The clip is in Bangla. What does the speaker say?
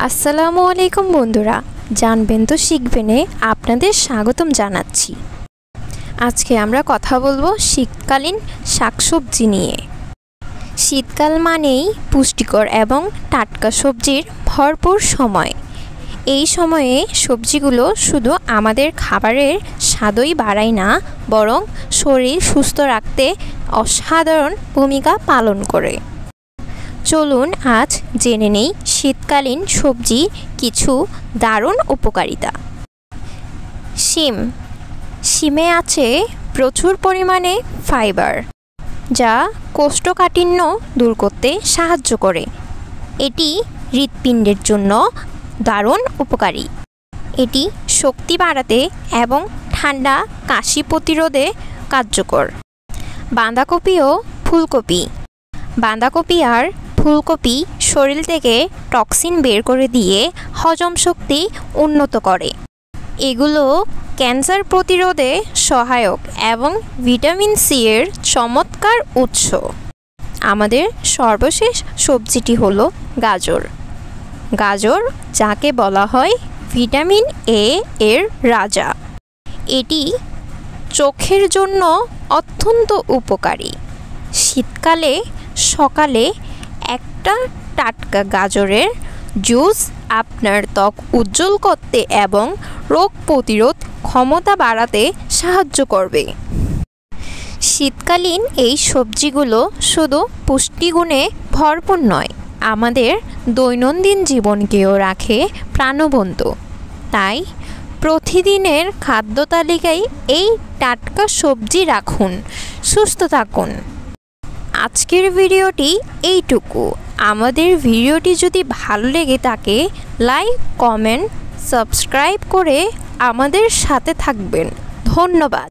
আসসালামু আলাইকুম বন্ধুরা, জানবেন তো শিখবেনে আপনাদের স্বাগতম জানাচ্ছি। আজকে আমরা কথা বলবো শীতকালীন শাকসবজি নিয়ে। শীতকাল মানেই পুষ্টিকর এবং টাটকা সবজির ভরপুর সময়। এই সময়ে সবজিগুলো শুধু আমাদের খাবারের স্বাদই বাড়ায় না, বরং শরীর সুস্থ রাখতে অসাধারণ ভূমিকা পালন করে। চলুন আজ জেনে নেই শীতকালীন সবজির কিছু দারুণ উপকারিতা। শিমে আছে প্রচুর পরিমাণে ফাইবার, যা কোষ্ঠকাঠিন্য দূর করতে সাহায্য করে। এটি হৃৎপিণ্ডের জন্য দারুণ উপকারী। এটি শক্তি বাড়াতে এবং ঠান্ডা কাশি প্রতিরোধে কার্যকর। বাঁধাকপি ও ফুলকপি। বাঁধাকপি আর ফুলকপি শরীর থেকে টক্সিন বের করে দিয়ে হজম শক্তি উন্নত করে। এগুলো ক্যান্সার প্রতিরোধে সহায়ক এবং ভিটামিন সি এর চমৎকার উৎস। আমাদের সর্বশেষ সবজিটি হলো গাজর। গাজর, যাকে বলা হয় ভিটামিন এ এর রাজা, এটি চোখের জন্য অত্যন্ত উপকারী। শীতকালে সকালে একটা টাটকা গাজরের জুস আপনার ত্বক উজ্জ্বল করতে এবং রোগ প্রতিরোধ ক্ষমতা বাড়াতে সাহায্য করবে। শীতকালীন এই সবজিগুলো শুধু পুষ্টিগুণে ভরপুর নয়, আমাদের দৈনন্দিন জীবনকেও রাখে প্রাণবন্ত। তাই প্রতিদিনের খাদ্য তালিকায় এই টাটকা সবজি রাখুন। সুস্থ থাকুন। আজকের ভিডিওটি এইটুকু। আমাদের ভিডিওটি যদি ভালো লেগে থাকে, লাইক, কমেন্ট, সাবস্ক্রাইব করে আমাদের সাথে থাকবেন। ধন্যবাদ।